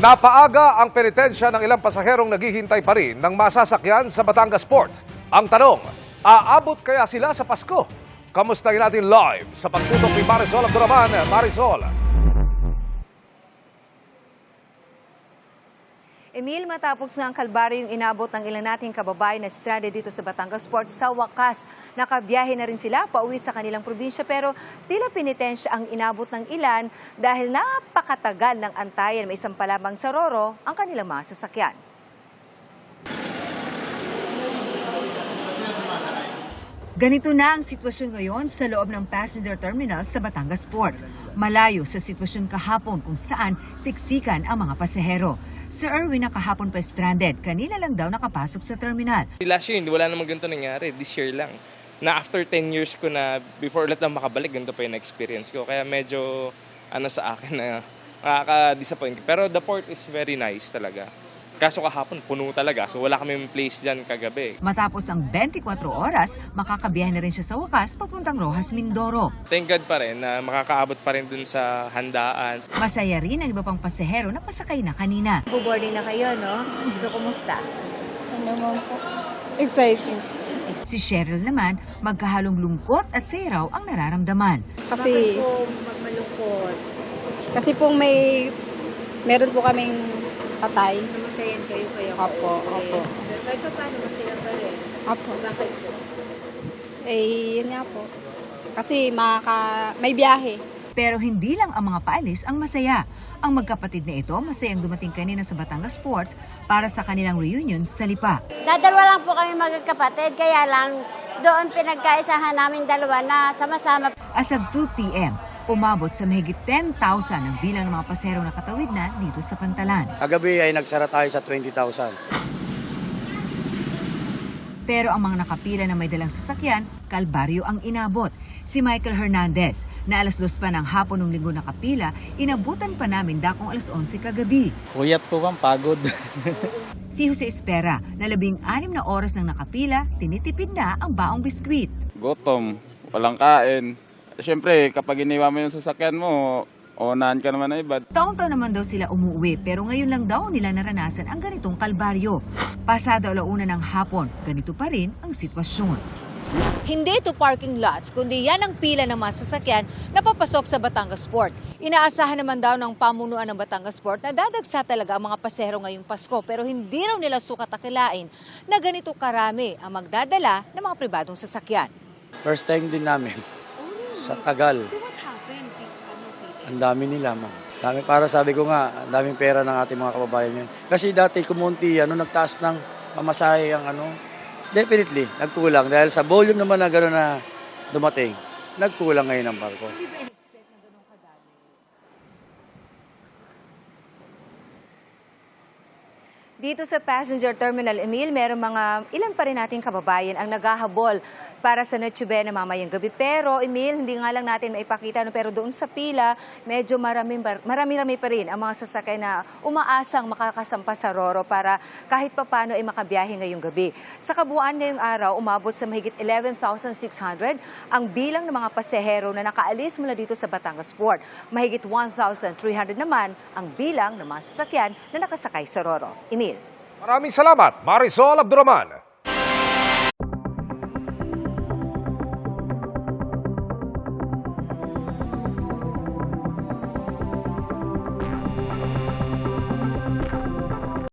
Napaaga ang penitensya ng ilang pasaherong naghihintay pa rin ng masasakyan sa Batangas Port. Ang tanong, aabot kaya sila sa Pasko? Kamustahin natin live sa pagtutok ni Marisol Abduraman. Marisol. Emil, matapos na ang kalbaryo yung inabot ng ilan nating kababayan na stranded dito sa Batangas Port, sa wakas, nakabiyahe na rin sila pauwi sa kanilang probinsya pero tila penitensya ang inabot ng ilan dahil napakatagal ng antayan. May isang palamang sa Roro ang kanilang mga sasakyan. Ganito na ang sitwasyon ngayon sa loob ng passenger terminal sa Batangas Port. Malayo sa sitwasyon kahapon kung saan siksikan ang mga pasahero. Sir Erwin na kahapon pa stranded, kanila lang daw nakapasok sa terminal. Last year, wala namang ganito nangyari. This year lang. Na after 10 years ko na, before ulit na makabalik, ganito pa yung experience ko. Kaya medyo, sa akin na nakaka-disappoint. Pero the port is very nice talaga. Kaso kahapon, puno talaga. So wala kaming place dyan kagabi. Matapos ang 24 oras, makakabiyahe na rin siya sa wakas papuntang Roxas, Mindoro. Thank God pa rin na makakaabot pa rin dun sa handaan. Masaya rin ang iba pang pasahero na pasakay na kanina. Boarding na kayo, no? So, kumusta? Ano naman po? Exciting. Si Cheryl naman, magkahalong lungkot at saya raw ang nararamdaman. Bakit Kasi, po malungkot? kasi pong meron po kaming patay. Namatayan kayo. Opo, opo. Kahit pa paano masaya pa rin? Opo. Bakit po? Yun nga po. Kasi may biyahe. Pero hindi lang ang mga paalis ang masaya. Ang magkapatid na ito masayang dumating kanina sa Batangas Port para sa kanilang reunion sa Lipa. Dadalwa lang po kami magkakapatid, kaya lang doon pinagkaisahan namin dalawa na sama-sama. As of 2 p.m., umabot sa mahigit 10,000 ang bilang ng mga pasahero na katawid na dito sa Pantalan. Kagabi ay nagsara tayo sa 20,000. Pero ang mga nakapila na may dalang sasakyan, kalbaryo ang inabot. Si Michael Hernandez, na alas 2 pa ng hapon ng linggo nakapila, inabutan pa namin dakong alas 11 kagabi. Puyat po bang pagod? Si Jose Espera, na 16 na oras nang nakapila, tinitipid na ang baong biskwit. Gutom, walang kain. Siyempre, kapag iniwan mo yung sasakyan mo, onahan ka naman na iba. Taon-taon naman daw sila umuwi pero ngayon lang daw nila naranasan ang ganitong kalbaryo. Pasado alauna ng hapon, ganito pa rin ang sitwasyon. Hindi ito parking lots, kundi yan ang pila ng mga sasakyan na papasok sa Batangas Port. Inaasahan naman daw ng pamunuan ng Batangas Port na dadagsa talaga ang mga pasahero ngayong Pasko pero hindi raw nila sukat akilain na ganito karami ang magdadala ng mga pribadong sasakyan. First time din namin sa tagal. Ang dami nila, ma'am. Para sabi ko nga, ang daming pera ng ating mga kababayan yun. Kasi dati kumunti, nagtaas ng pamasahe ang definitely, nagkulang. Dahil sa volume naman na gano'n na dumating, nagkulang ngayon ang barko. Dito sa passenger terminal, Emil, meron ilan pa rin nating kababayan ang naghahabol para sa Noche Buena mamayang gabi. Pero, Emil, hindi nga lang natin maipakita, pero doon sa pila, medyo marami-rami pa rin ang mga sasakay na umaasang makakasampa sa Roro para kahit papano ay makabiyahe ngayong gabi. Sa kabuuan ngayong araw, umabot sa mahigit 11,600 ang bilang ng mga pasahero na nakaalis mula dito sa Batangas Port. Mahigit 1,300 naman ang bilang ng mga sasakyan na nakasakay sa Roro. Emil. Maraming salamat, Marisol Abduraman.